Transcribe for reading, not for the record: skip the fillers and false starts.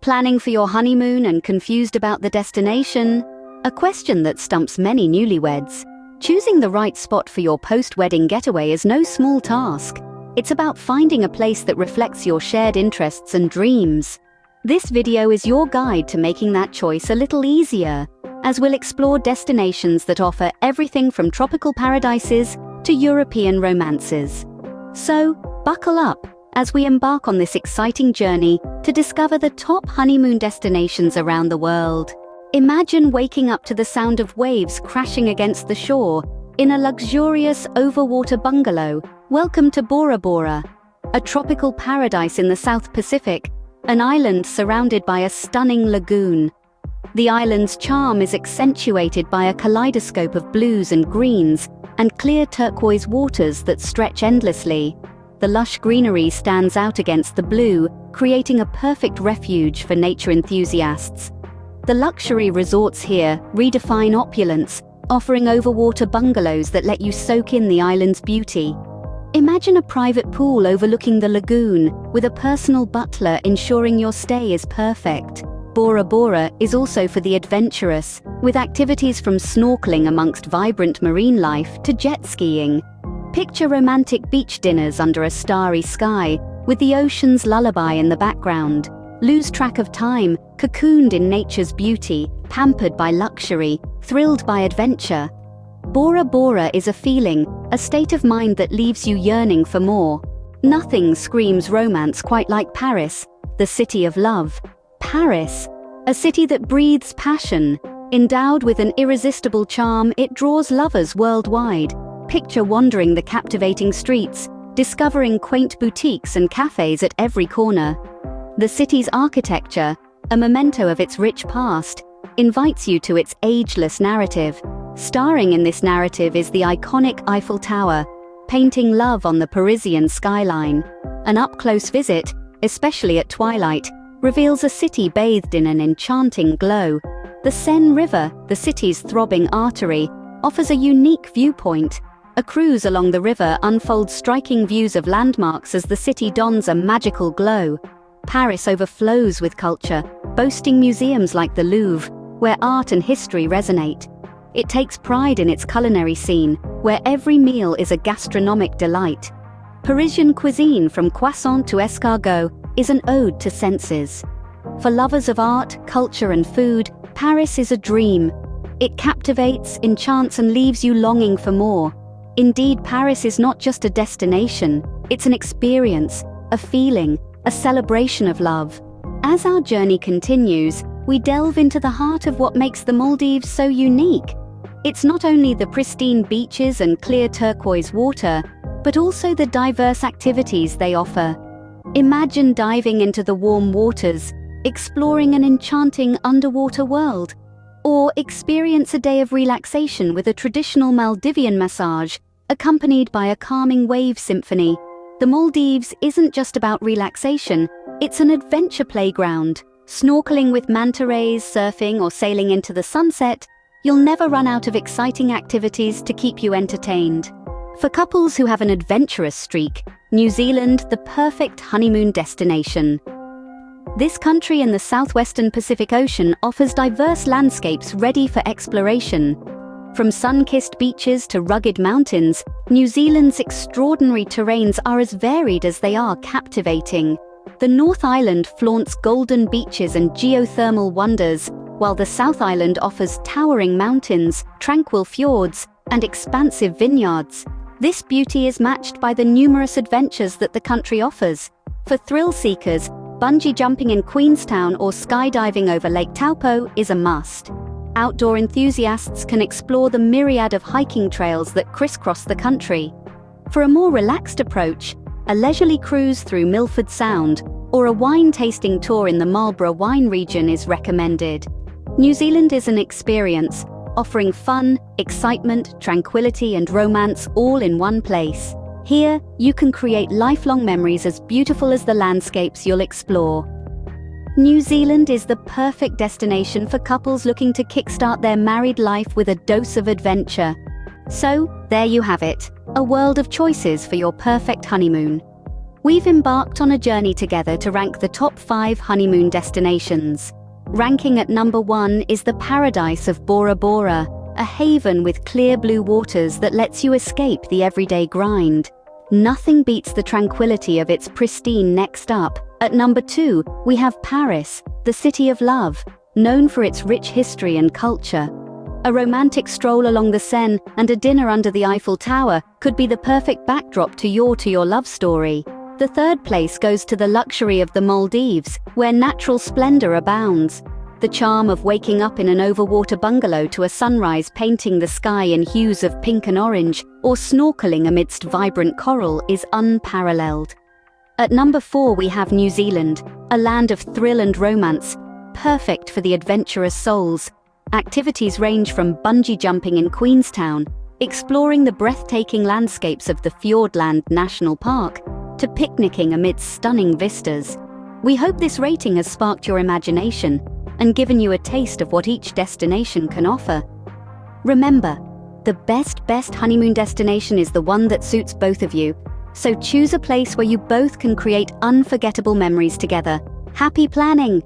Planning for your honeymoon and confused about the destination? A question that stumps many newlyweds. Choosing the right spot for your post-wedding getaway is no small task. It's about finding a place that reflects your shared interests and dreams. This video is your guide to making that choice a little easier, as we'll explore destinations that offer everything from tropical paradises to European romances. So, buckle up as we embark on this exciting journey to discover the top honeymoon destinations around the world. Imagine waking up to the sound of waves crashing against the shore in a luxurious overwater bungalow. Welcome to Bora Bora, a tropical paradise in the South Pacific, an island surrounded by a stunning lagoon. The island's charm is accentuated by a kaleidoscope of blues and greens and clear turquoise waters that stretch endlessly. The lush greenery stands out against the blue, creating a perfect refuge for nature enthusiasts. The luxury resorts here redefine opulence, offering overwater bungalows that let you soak in the island's beauty. Imagine a private pool overlooking the lagoon, with a personal butler ensuring your stay is perfect. Bora Bora is also for the adventurous, with activities from snorkeling amongst vibrant marine life to jet skiing. Picture romantic beach dinners under a starry sky, with the ocean's lullaby in the background. Lose track of time, cocooned in nature's beauty, pampered by luxury, thrilled by adventure. Bora Bora is a feeling, a state of mind that leaves you yearning for more. Nothing screams romance quite like Paris, the city of love. Paris, a city that breathes passion. Endowed with an irresistible charm, it draws lovers worldwide. Picture wandering the captivating streets, discovering quaint boutiques and cafes at every corner. The city's architecture, a memento of its rich past, invites you to its ageless narrative. Starring in this narrative is the iconic Eiffel Tower, painting love on the Parisian skyline. An up-close visit, especially at twilight, reveals a city bathed in an enchanting glow. The Seine River, the city's throbbing artery, offers a unique viewpoint. A cruise along the river unfolds striking views of landmarks as the city dons a magical glow. Paris overflows with culture, boasting museums like the Louvre, where art and history resonate. It takes pride in its culinary scene, where every meal is a gastronomic delight. Parisian cuisine, from croissant to escargot, is an ode to senses. For lovers of art, culture and food, Paris is a dream. It captivates, enchants and leaves you longing for more. Indeed, Paris is not just a destination, it's an experience, a feeling, a celebration of love. As our journey continues, we delve into the heart of what makes the Maldives so unique. It's not only the pristine beaches and clear turquoise water, but also the diverse activities they offer. Imagine diving into the warm waters, exploring an enchanting underwater world, or experience a day of relaxation with a traditional Maldivian massage, accompanied by a calming wave symphony. The Maldives isn't just about relaxation, it's an adventure playground. Snorkeling with manta rays, surfing or sailing into the sunset, you'll never run out of exciting activities to keep you entertained. For couples who have an adventurous streak, New Zealand, the perfect honeymoon destination. This country in the southwestern Pacific Ocean offers diverse landscapes ready for exploration. From sun-kissed beaches to rugged mountains, New Zealand's extraordinary terrains are as varied as they are captivating. The North Island flaunts golden beaches and geothermal wonders, while the South Island offers towering mountains, tranquil fjords, and expansive vineyards. This beauty is matched by the numerous adventures that the country offers. For thrill seekers, bungee jumping in Queenstown or skydiving over Lake Taupo is a must. Outdoor enthusiasts can explore the myriad of hiking trails that crisscross the country. For a more relaxed approach, a leisurely cruise through Milford Sound or a wine-tasting tour in the Marlborough wine region is recommended. New Zealand is an experience, offering fun, excitement, tranquility and romance all in one place. Here, you can create lifelong memories as beautiful as the landscapes you'll explore. New Zealand is the perfect destination for couples looking to kickstart their married life with a dose of adventure. So, there you have it, a world of choices for your perfect honeymoon. We've embarked on a journey together to rank the top 5 honeymoon destinations. Ranking at number 1 is the paradise of Bora Bora, a haven with clear blue waters that lets you escape the everyday grind. Nothing beats the tranquility of its pristine. Next up, at number 2, we have Paris, the city of love, known for its rich history and culture. A romantic stroll along the Seine and a dinner under the Eiffel Tower could be the perfect backdrop to your love story. The third place goes to the luxury of the Maldives, where natural splendor abounds. The charm of waking up in an overwater bungalow to a sunrise painting the sky in hues of pink and orange, or snorkeling amidst vibrant coral is unparalleled. At number 4 we have New Zealand, a land of thrill and romance, perfect for the adventurous souls. Activities range from bungee jumping in Queenstown, exploring the breathtaking landscapes of the Fiordland National Park, to picnicking amidst stunning vistas. We hope this rating has sparked your imagination and given you a taste of what each destination can offer. Remember, the best honeymoon destination is the one that suits both of you, so choose a place where you both can create unforgettable memories together. Happy planning!